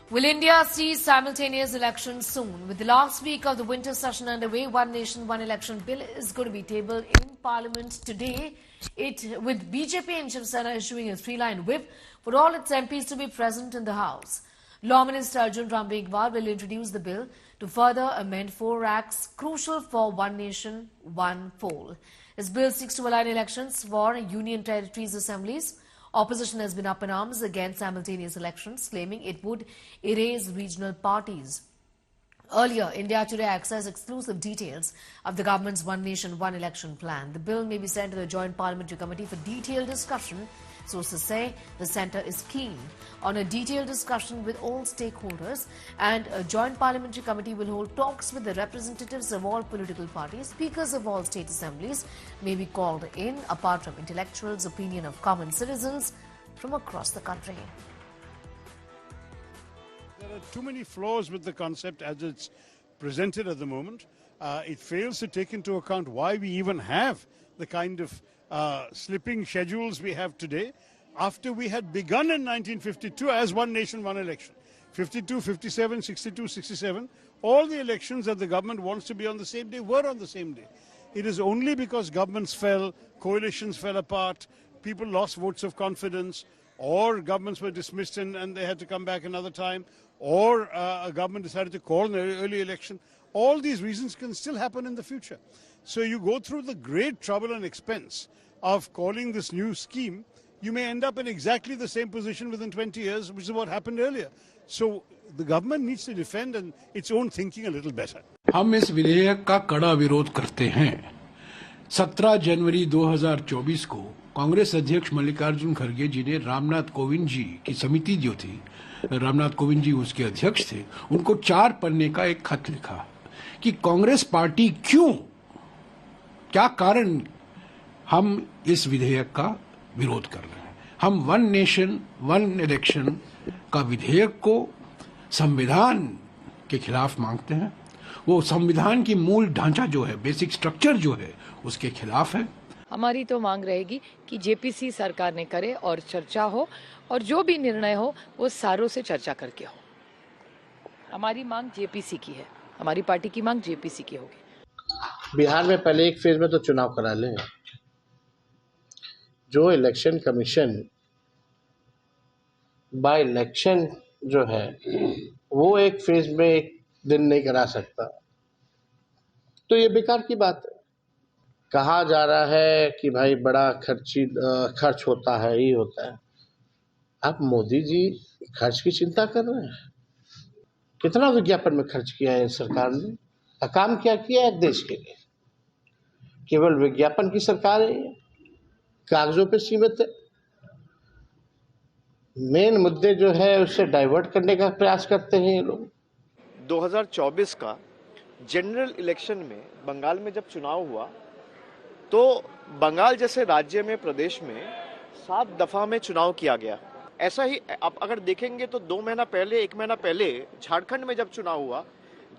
Will India see simultaneous elections soon? With the last week of the winter session underway, One Nation, One Election bill is going to be tabled in Parliament today. With BJP and Shiv Sena issuing a three-line whip for all its MPs to be present in the House. Law Minister Arjun Ram Meghwal will introduce the bill to further amend 4 acts crucial for One Nation, One Poll. This bill seeks to align elections for Union Territories assemblies. Opposition has been up in arms against simultaneous elections, claiming it would erase regional parties. Earlier, India Today accessed exclusive details of the government's One Nation, One Election plan. The bill may be sent to the Joint Parliamentary Committee for detailed discussion. Sources say the centre is keen on a detailed discussion with all stakeholders, and a Joint Parliamentary Committee will hold talks with the representatives of all political parties. Speakers of all state assemblies may be called in, apart from intellectuals, opinion of common citizens from across the country. There are too many flaws with the concept as it's presented at the moment. It fails to take into account why we even have the kind of slipping schedules we have today after we had begun in 1952 as One Nation, One Election. 52, 57, 62, 67, all the elections that the government wants to be on the same day were on the same day. It is only because governments fell, coalitions fell apart, people lost votes of confidence, or governments were dismissed and they had to come back another time, or a government decided to call an early election. All these reasons can still happen in the future. So you go through the great trouble and expense of calling this new scheme, you may end up in exactly the same position within 20 years, which is what happened earlier. So the government needs to defend its own thinking a little better. हम इस विधेयक का कड़ा विरोध करते हैं। 17 जनवरी 2024 को कांग्रेस अध्यक्ष मल्लिकार्जुन खड़गे जी ने रामनाथ कोविंद जी की समिति जो थी, रामनाथ कोविंद जी उसके अध्यक्ष थे, उनको 4 पन्ने का एक खत लिखा कि कांग्रेस पार्टी क्यों, क्या कारण हम इस विधेयक का विरोध कर रहे हैं। हम वन नेशन वन इलेक्शन का विधेयक को संविधान के खिलाफ मांगते हैं। वो संविधान की मूल ढांचा जो है, बेसिक स्ट्रक्चर जो है, उसके खिलाफ है। हमारी तो मांग रहेगी कि जेपीसी सरकार ने करे और चर्चा हो, और जो भी निर्णय हो वो सारों से चर्चा करके हो। हमारी मांग जेपीसी की है, हमारी पार्टी की मांग जेपीसी की होगी। बिहार में पहले एक फेज में तो चुनाव करा लें। जो इलेक्शन कमीशन बाय इलेक्शन जो है वो एक फेज में एक दिन नहीं करा सकता, तो ये बेकार की बात है। कहा जा रहा है कि भाई बड़ा खर्च होता है, ये होता है। अब मोदी जी खर्च की चिंता कर रहे हैं। कितना विज्ञापन में खर्च किया है सरकार ने, काम क्या किया है देश के लिए? केवल विज्ञापन की सरकार है, कागजों पे सीमित है। मेन मुद्दे जो है उससे डाइवर्ट करने का प्रयास करते हैं ये लोग। 2024 का जनरल इलेक्शन में बंगाल में जब चुनाव हुआ तो बंगाल जैसे राज्य में, प्रदेश में 7 दफा में चुनाव किया गया। ऐसा ही आप अगर देखेंगे तो 2 महीना पहले, 1 महीना पहले झारखंड में जब चुनाव हुआ,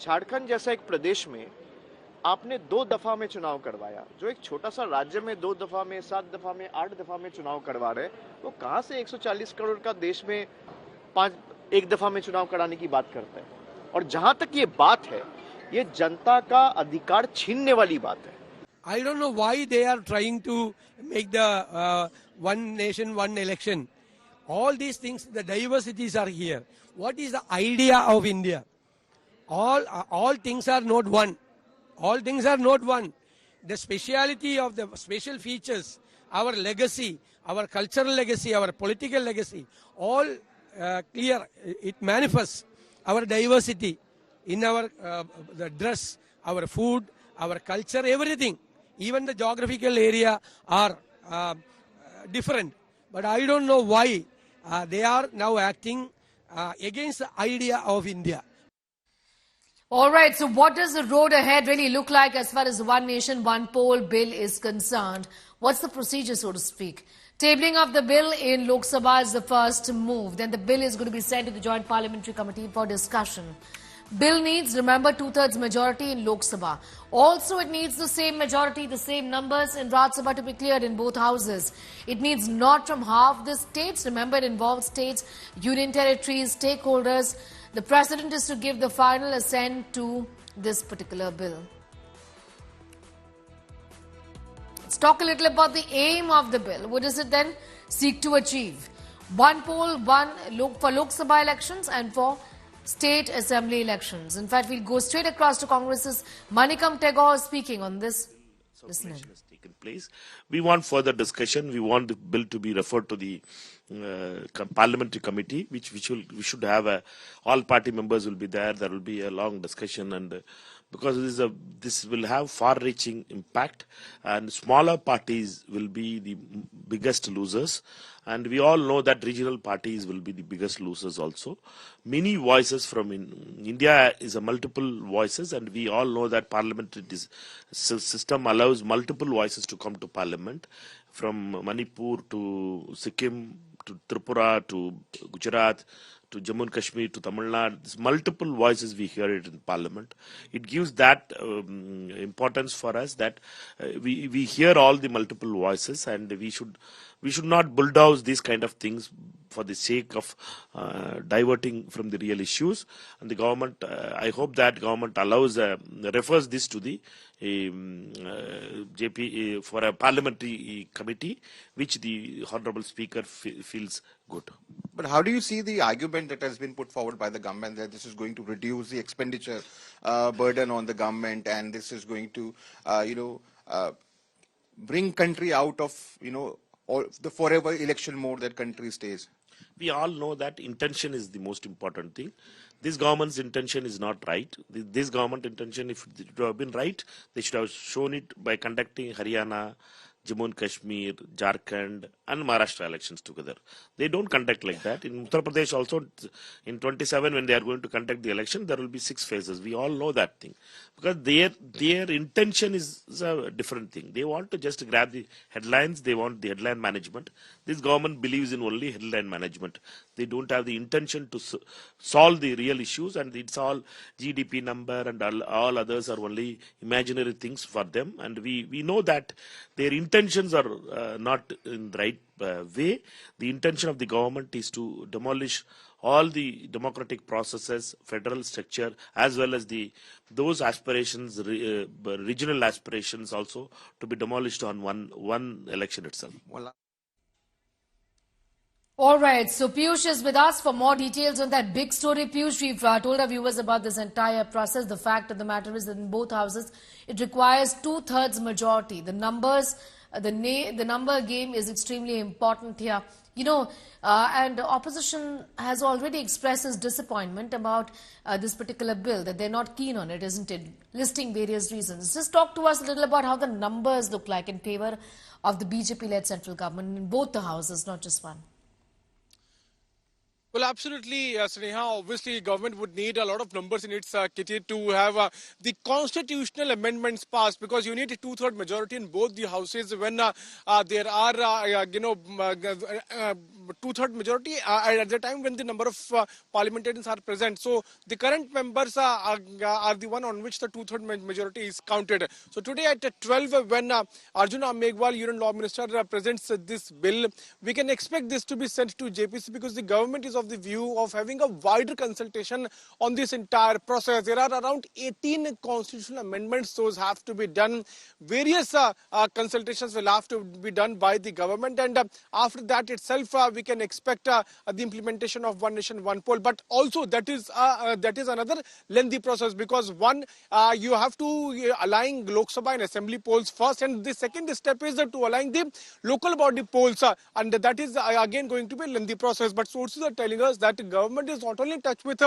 झारखंड जैसा एक प्रदेश में आपने 2 दफा में चुनाव करवाया। जो एक छोटा सा राज्य में 2 दफा में, 7 दफा में, 8 दफा में चुनाव करवा रहे, वो कहां से 140 करोड़ का देश में 1 दफा में चुनाव कराने की बात करता है। और जहां तक ये बात है, ये जनता का अधिकार छीनने वाली बात है। I don't know why they are trying to make the one nation, one election. All these things, the diversities are here. What is the idea of India? All things are not one. All things are not one. The speciality of the special features, our legacy, our cultural legacy, our political legacy, all clear. It manifests our diversity in our the dress, our food, our culture, everything. Even the geographical area are different. But I don't know why they are now acting against the idea of India. All right, so what does the road ahead really look like as far as the One Nation, One Poll bill is concerned? What's the procedure, so to speak? Tabling of the bill in Lok Sabha is the first move. Then the bill is going to be sent to the Joint Parliamentary Committee for discussion. Bill needs, remember, two-thirds majority in Lok Sabha. Also, it needs the same majority, the same numbers in Rajya Sabha to be cleared in both houses. It needs not from half the states. Remember, it involves states, union territories, stakeholders. The president is to give the final assent to this particular bill. Let's talk a little about the aim of the bill. What does it then seek to achieve? One poll, for Lok Sabha elections and for state assembly elections. In fact, we'll go straight across to Congress's Manikam Tagore speaking on this. Listen in. Has taken place. We want further discussion. We want the bill to be referred to the parliamentary committee, we should have all party members will be there. There will be a long discussion, and because this will have far-reaching impact, and smaller parties will be the biggest losers, and we all know that regional parties will be the biggest losers also. Many voices from India is a multiple voices, and we all know that parliamentary system allows multiple voices to come to parliament, from Manipur to Sikkim to Tripura to Gujarat to Jammu and Kashmir to Tamil Nadu. There's multiple voices we hear it in parliament. It gives that importance for us that we hear all the multiple voices, and we should not bulldoze these kind of things for the sake of diverting from the real issues. And the government, I hope that government refers this to the JP for a parliamentary committee, which the Honorable Speaker feels good. But how do you see the argument that has been put forward by the government that this is going to reduce the expenditure burden on the government, and this is going to, bring country out of, all the forever election mode that country stays? We all know that intention is the most important thing. This government's intention is not right. This government intention, if it would have been right, they should have shown it by conducting Haryana, Jammu and Kashmir, Jharkhand and Maharashtra elections together. They don't conduct like that. In Uttar Pradesh also, in 27, when they are going to conduct the election, there will be 6 phases. We all know that thing. Because their intention is a different thing. They want to just grab the headlines. They want the headline management. This government believes in only headline management. They don't have the intention to solve the real issues, and it's all GDP number and all others are only imaginary things for them. And we know that their intentions are not in the right way. The intention of the government is to demolish all the democratic processes, federal structure, as well as those aspirations, regional aspirations also, to be demolished on one election itself. All right, so Piyush is with us for more details on that big story. Piyush, we've told our viewers about this entire process. The fact of the matter is that in both houses, it requires 2/3 majority. The numbers, the number game is extremely important here. And the opposition has already expressed its disappointment about this particular bill, that they're not keen on it, isn't it? Listing various reasons. Just talk to us a little about how the numbers look like in favor of the BJP-led central government in both the houses, not just one. Well, absolutely, Sneha. Obviously, government would need a lot of numbers in its kitty to have the constitutional amendments passed, because you need a 2/3 majority in both the houses when there are, 2/3 majority at the time when the number of parliamentarians are present. So the current members are the one on which the 2/3 majority is counted. So today at 12, when Arjuna Megwal, Union Law Minister, presents this bill, we can expect this to be sent to JPC, because the government is of the view of having a wider consultation on this entire process. There are around 18 constitutional amendments. Those have to be done. Various consultations will have to be done by the government, and after that itself, we can expect the implementation of One Nation, One Poll. But also that is another lengthy process, because one, you have to align Lok Sabha and Assembly polls first, and the second step is to align the local body polls, and that is again going to be a lengthy process. But sources are telling us that the government is not only in touch with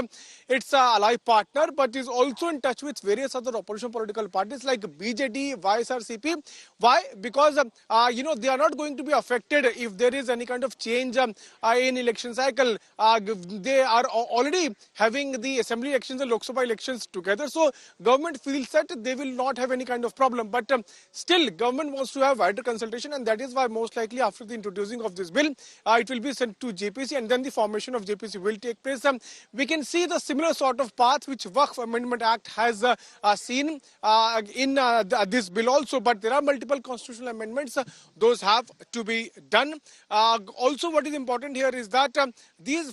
its ally partner, but is also in touch with various other opposition political parties like BJD, YSRCP. Why? Because they are not going to be affected if there is any kind of change in election cycle. They are already having the assembly elections and Lok Sabha elections together, so government feels that they will not have any kind of problem. But still, government wants to have wider consultation, and that is why most likely after the introducing of this bill, it will be sent to JPC, and then the formation election of JPC will take place. We can see the similar sort of path which Waqf Amendment Act has seen in this bill also, but there are multiple constitutional amendments. Those have to be done. Also, what is important here is that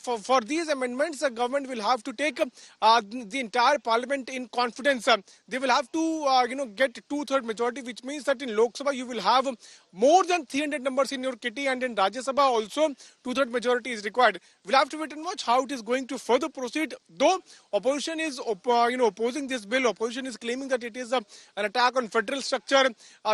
for these amendments, the government will have to take the entire parliament in confidence. They will have to get 2/3 majority, which means that in Lok Sabha you will have more than 300 numbers in your kitty, and in Rajya Sabha also 2/3 majority is required. We'll have to wait and watch how it is going to further proceed. Though opposition is opposing this bill, opposition is claiming that it is an attack on federal structure.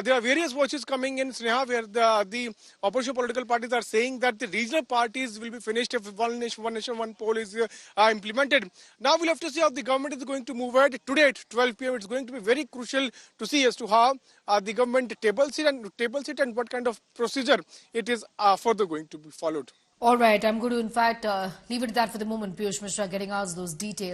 There are various voices coming in, Sneha, where the opposition political parties are saying that the regional parties will be finished if one nation, one poll is implemented. Now we'll have to see how the government is going to move ahead. Today at 12 p.m. it's going to be very crucial to see as to how the government tables it and what kind of procedure it is further going to be followed. All right, I'm going to in fact leave it at that for the moment. Piyush Mishra getting us those details.